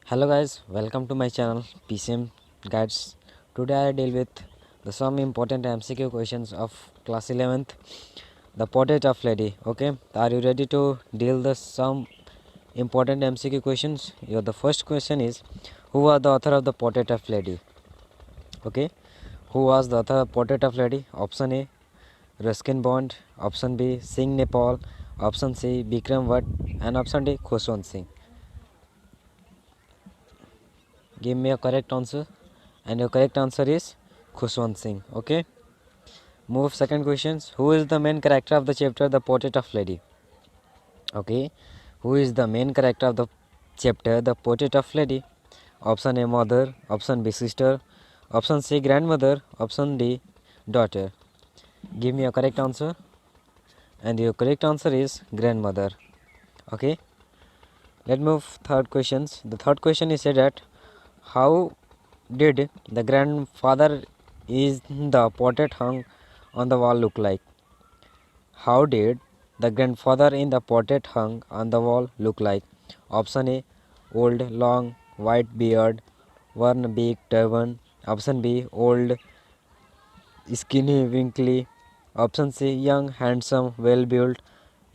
Hello guys, welcome to my channel PCM Guides. Today I deal with some important MCQ questions of class 11th, the portrait of lady. Okay, are you ready to deal the some important MCQ questions? The first question is, who was the author of the portrait of lady? Okay, who was the author of portrait of lady? Option A, Ruskin Bond. Option B, Singh Nepal. Option C, Bikram Bhatt. And option D, Khushwant Singh. Give me a correct answer. And your correct answer is Khushwant Singh. Okay. Move second questions. Who is the main character of the chapter The Portrait of Lady? Okay. Who is the main character of the chapter The Portrait of Lady? Option A, mother. Option B, sister. Option C, grandmother. Option D, daughter. Give me a correct answer. And your correct answer is grandmother. Okay. Let's move third questions. The third question is said that how did the grandfather is the portrait hung on the wall look like? How did the grandfather in the portrait hung on the wall look like? Option A, old, long, white beard, worn big turban. Option B, old, skinny, wrinkly. Option C, young, handsome, well built.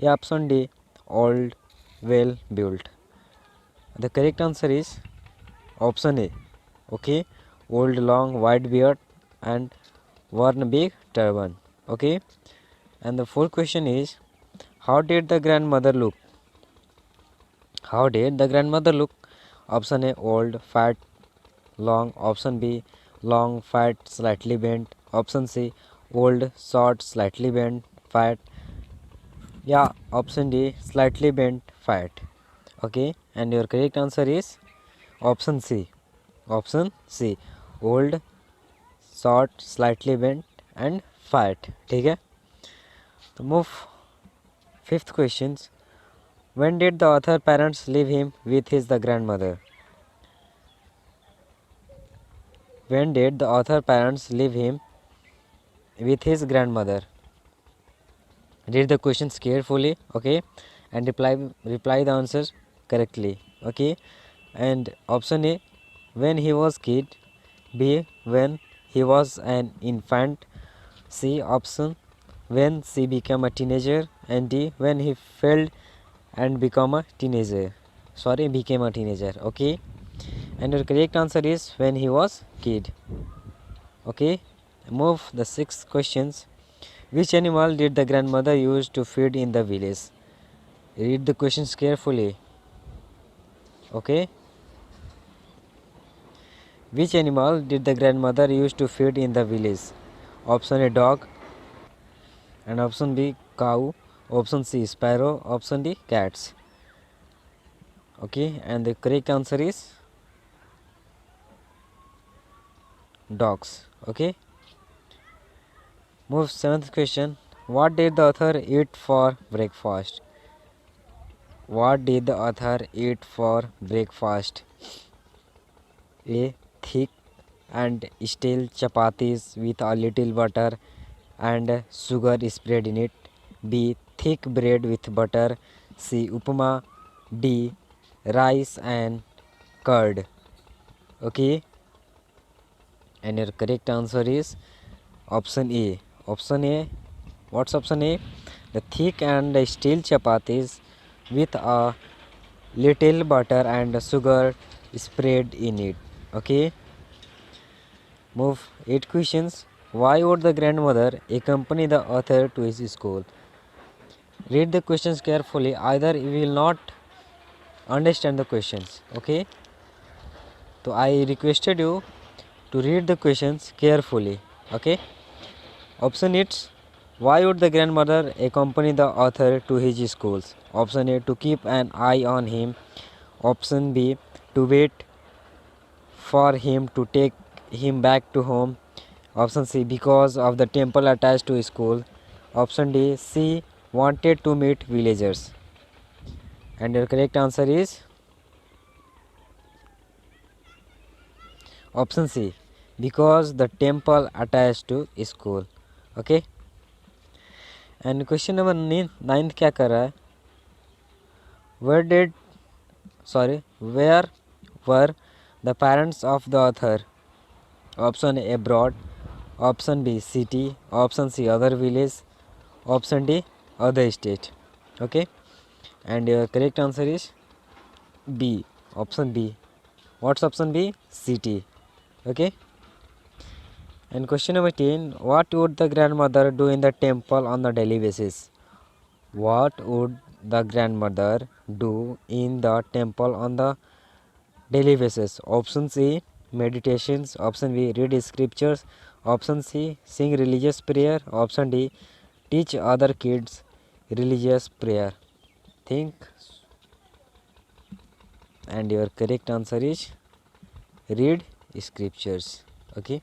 Option D, old, well built. The correct answer is option A. Okay, old, long, white beard and worn big turban. Okay, and the fourth question is, how did the grandmother look? How did the grandmother look? Option A, old, fat, long. Option B, long, fat, slightly bent. Option C, old, short, slightly bent, fat. Option D, slightly bent, fat. Okay, and your correct answer is option C. Option C, old, short, slightly bent and fat. ठीक है, तो move fifth questions. When did the author parents leave him with his the grandmother? When did the author parents leave him with his grandmother? Read the questions carefully, okay, and reply the answers correctly, okay. And option A, when he was kid. B, when he was an infant. C, option when she became a teenager. And D, when he failed and became a teenager. Okay, and your correct answer is when he was kid. Okay, move the sixth questions. Which animal did the grandmother use to feed in the village? Read the questions carefully. Okay, which animal did the grandmother use to feed in the village? Option A, dog. And option B, cow. Option C, sparrow. Option D, cats. Okay, and the correct answer is dogs. Okay, move seventh question. What did the author eat for breakfast? What did the author eat for breakfast? A, thick and stale chapatis with a little butter and sugar spread in it. B, thick bread with butter. C, upma. D, rice and curd. Okay, and your correct answer is option A. Option A. What's option A? The thick and stale chapatis with a little butter and sugar spread in it. Okay, move 8 questions. Why would the grandmother accompany the author to his school? Read the questions carefully, either you will not understand the questions. Okay, so I requested you to read the questions carefully. Okay, option it's, why would the grandmother accompany the author to his schools? Option A, to keep an eye on him. Option B, to wait for him to take him back to home. Option C, because of the temple attached to school. Option D, C, wanted to meet villagers. And your correct answer is option C, because the temple attached to school. Okay, and question number 9 क्या कर रहा है? Where were the parents of the author? Option A abroad, option B city, option C other village, option D other state. Okay, and your correct answer is B, option B. What's option B? City. Okay. And question number 10, what would the grandmother do in the temple on the daily basis? What would the grandmother do in the temple on the daily basis? Option C, meditations. Option B, read scriptures. Option C, sing religious prayer. Option D, teach other kids religious prayer. Think, and your correct answer is read scriptures. Okay.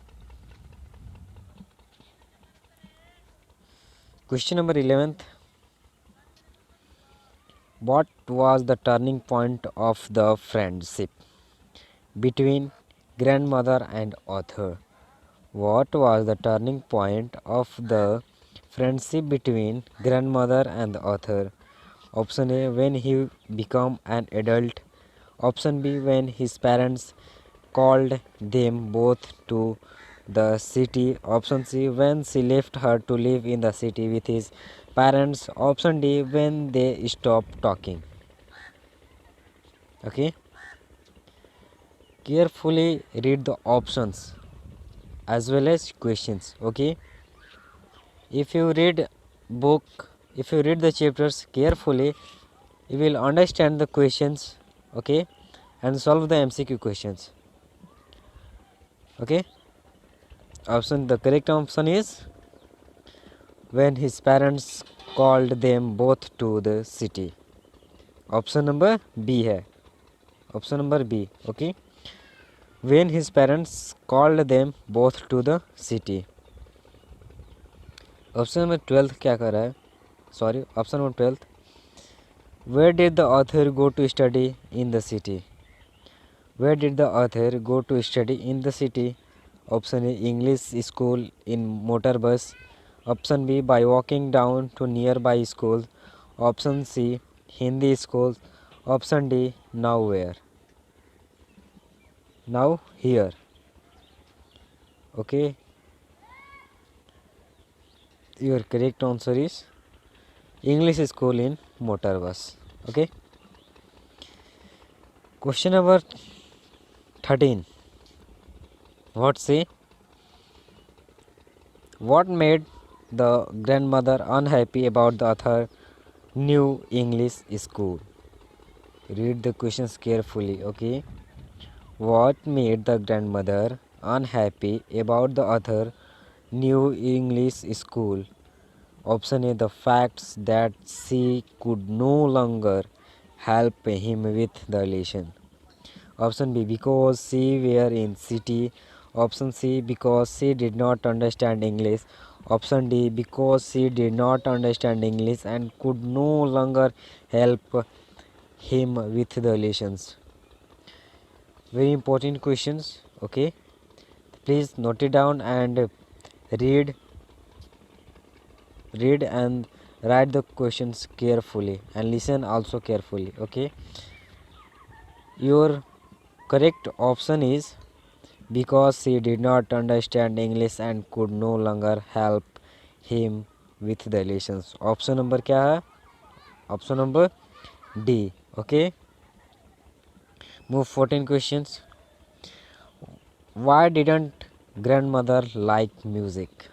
Question number 11th, what was the turning point of the friendship between grandmother and author? What was the turning point of the friendship between grandmother and the author? Option A, when he became an adult. Option B, when his parents called them both to the city. Option C, when she left her to live in the city with his parents. Option D, when they stopped talking. Okay, carefully read the options as well as questions. Okay, if you read book, if you read the chapters carefully, you will understand the questions. Okay, and solve the MCQ questions. Okay, the correct option is when his parents called them both to the city. Option number B है, option number B. Okay, when his parents called them both to the city. Option number 12 क्या कर रहा है? Sorry, option number 12, where did the author go to study in the city? Where did the author go to study in the city? Option A, English school in motor bus. Option B, by walking down to nearby school. Option C, Hindi school. Option D, nowhere. Now here. Okay, your correct answer is English school in motor bus. Okay, question number 13, what say, what made the grandmother unhappy about the author new English school? Read the questions carefully. Okay, what made the grandmother unhappy about the author new English school? Option A, the facts that she could no longer help him with the lesson. Option B, because she were in city. Option C, because she did not understand English. Option D, because she did not understand English and could no longer help him with the lessons. Very important questions. Okay, please note it down and read and write the questions carefully and listen also carefully. Okay, your correct option is because she did not understand English and could no longer help him with the lessons. Option number क्या है? Option number D. Okay, move 14 questions. Why didn't grandmother like music?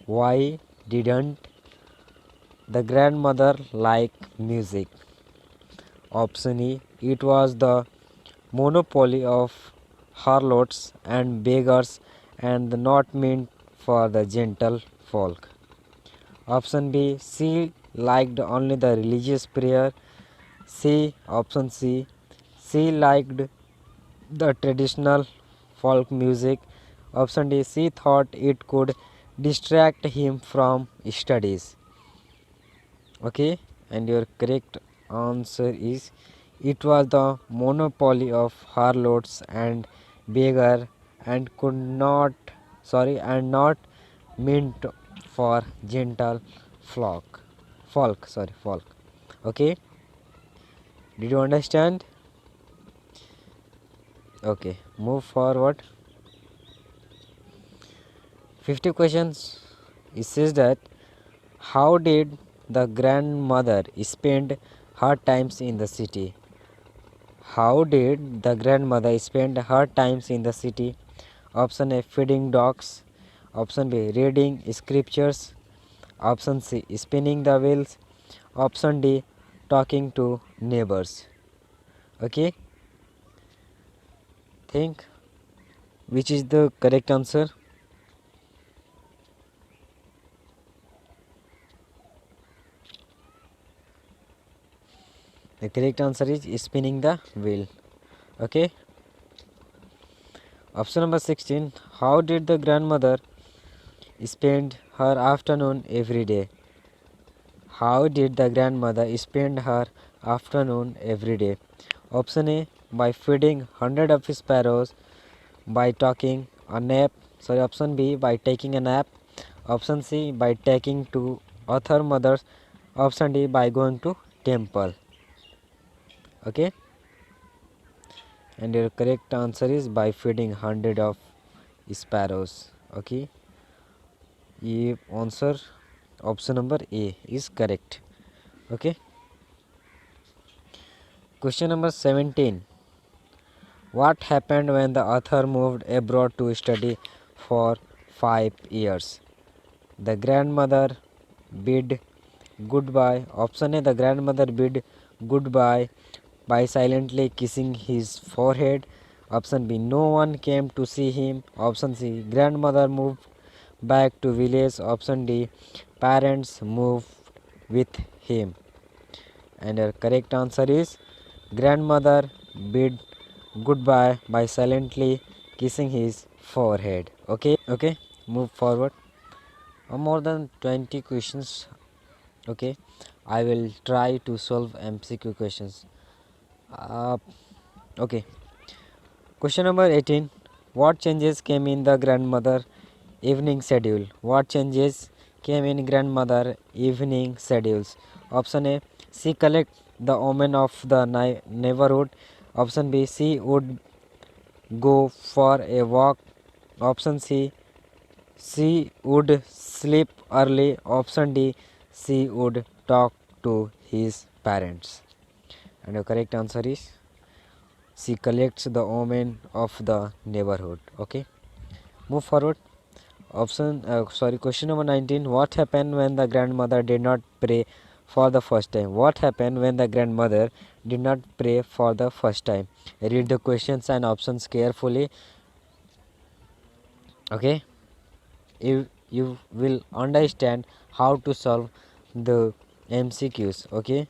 Why didn't the grandmother like music? Option E, it was the monopoly of harlots and beggars and not meant for the gentle folk. Option B, she liked only the religious prayer. Option C, she liked the traditional folk music. Option D, she thought it could distract him from studies. Okay, and your correct answer is it was the monopoly of harlots and beggar and could not and not meant for gentle folk. Okay, did you understand? Okay, move forward. 50 questions. It says that how did the grandmother spend her times in the city? How did the grandmother spend her times in the city? Option A, feeding dogs. Option B, reading scriptures. Option C, spinning the wheels. Option D, talking to neighbors. Okay, think which is the correct answer. The correct answer is spinning the wheel. Okay. Option number 16. How did the grandmother spend her afternoon every day? How did the grandmother spend her afternoon every day? Option A, by feeding hundred of sparrows, by taking a nap. Sorry, option B, by taking a nap. Option C, by taking to other mothers. Option D, by going to temple. Okay, and your correct answer is by feeding hundred of sparrows. Okay, the answer option number A is correct. Okay, question number 17. What happened when the author moved abroad to study for 5 years? The grandmother bid goodbye. Option A, the grandmother bid goodbye by silently kissing his forehead. Option B, no one came to see him. Option C, grandmother moved back to village. Option D, parents moved with him. And your correct answer is grandmother bid goodbye by silently kissing his forehead. Okay, move forward. More than 20 questions. Okay, I will try to solve MCQ questions. Uh, okay, question number 18. What changes came in the grandmother evening schedule? What changes came in grandmother evening schedules? Option A, she collect the women of the neighborhood. Option B, she would go for a walk. Option C, she would sleep early. Option D, she would talk to his parents. And the correct answer is she collects the women of the neighborhood. Okay, move forward. Question number 19. What happened when the grandmother did not pray for the first time? What happened when the grandmother did not pray for the first time? Read the questions and options carefully. Okay, you will understand how to solve the MCQs. Okay,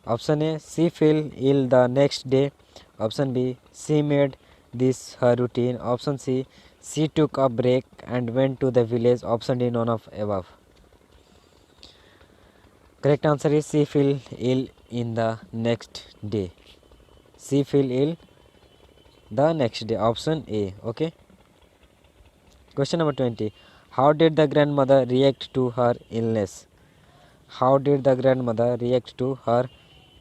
option A, she fell ill the next day. Option B, she made this her routine. Option C, she took a break and went to the village. Option D, none of above. Correct answer is she fell ill in the next day. She fell ill the next day. Option A. Okay. Question number 20. How did the grandmother react to her illness? How did the grandmother react to her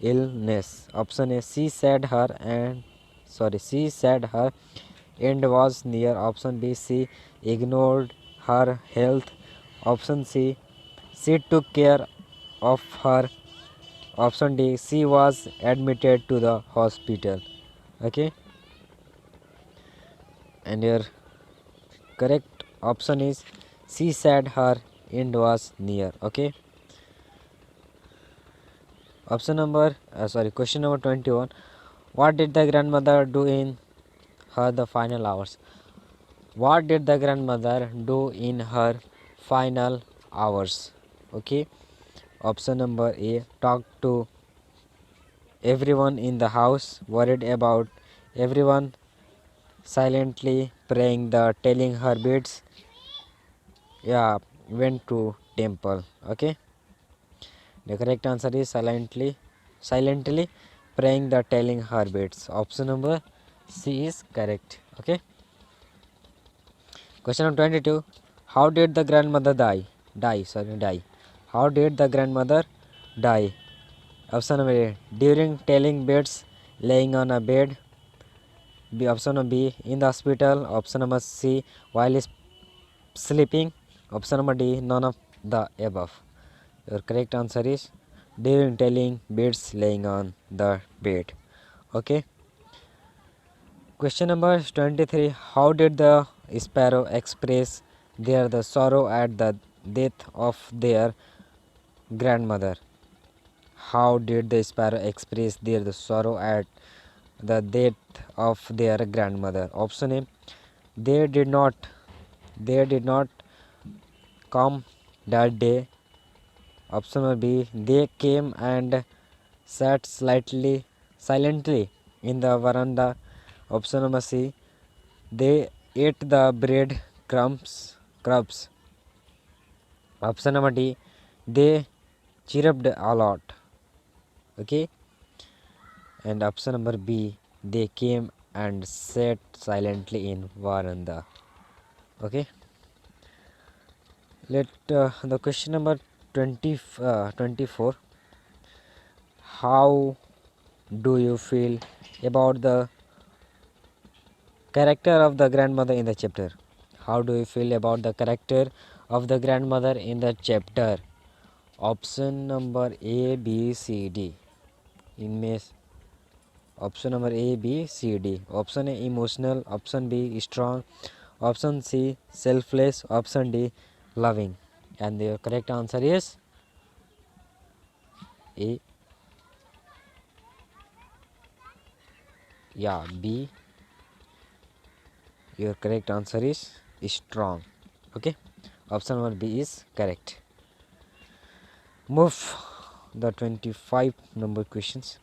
illness? Option A, she said her end was near. Option B, she ignored her health. Option C, she took care of her. Option D, she was admitted to the hospital. Okay, and your correct option is she said her end was near. Okay, question number 21. What did the grandmother do in her the final hours? What did the grandmother do in her final hours? Okay, option number A, talk to everyone in the house, worried about everyone, silently praying the telling her beads. Yeah, went to temple. Okay, the correct answer is silently praying the telling her beads. Option number C is correct. Okay, question number 22. How did the grandmother die? How did the grandmother die? Option number A, during telling beads, laying on a bed. B. Option number B, in the hospital. Option number C, while sleeping. Option number D, none of the above. Your correct answer is during telling birds laying on the bed. Okay. Question number 23. How did the sparrow express their the sorrow at the death of their grandmother? How did the sparrow express their the sorrow at the death of their grandmother? Option A. They did not. They did not come that day. Option B. They came and sat silently in the veranda. Option number C. They ate the bread crumbs. Option number D. They chirped a lot. Okay. And option number B. They came and sat silently in veranda. Okay. Let the question number 24. How do you feel about the character of the grandmother in the chapter? How do you feel about the character of the grandmother in the chapter? Option number A, B, C, D. इनमें option number A, B, C, D. Option A, emotional. Option B, strong. Option C, selfless. Option D, loving. And the correct answer is A. Yeah, B. Your correct answer is strong. Okay. Option number B is correct. Move the 25 number questions.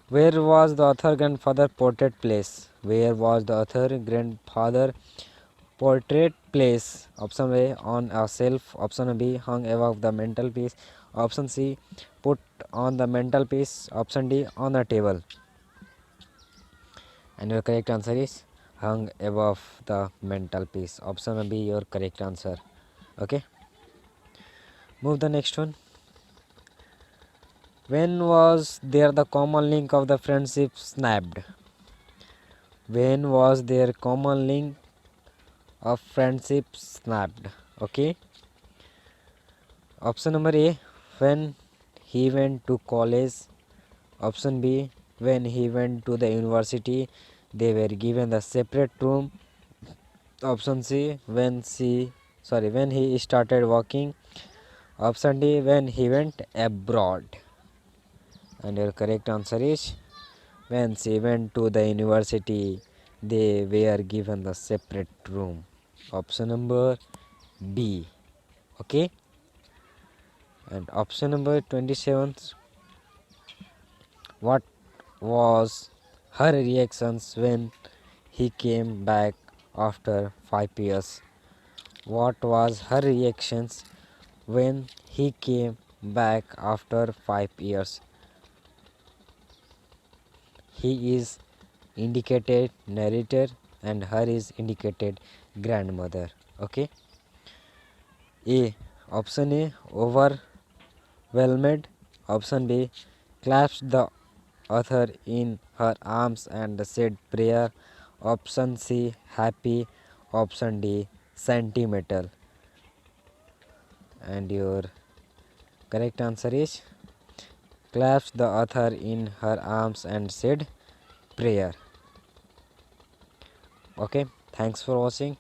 Where was the author grandfather portrait place? Where was the author grandfather portrait place? Option A, on a shelf. Option B, hung above the mantelpiece. Option C, put on the mantelpiece. Option D, on a table. And your correct answer is hung above the mantelpiece. Option B, your correct answer. Okay. Move the next one. When was there the common link of the friendship snapped? When was there common link of friendship snapped? Okay. Option number A, when he went to college. Option B, when he went to the university, they were given the separate room. Option C, when he started working. Option D, when he went abroad. And your correct answer is when she went to the university, they were given the separate room. Option number B. Okay. And option number 27. What was her reactions when he came back after 5 years? What was her reactions when he came back after 5 years? He is indicated narrator and her is indicated grandmother. Okay. A. Option A, overwhelmed. Option B, clasped the author in her arms and said prayer. Option C, happy. Option D, sentimental. And your correct answer is clasped the author in her arms and said prayer. Okay, thanks for watching.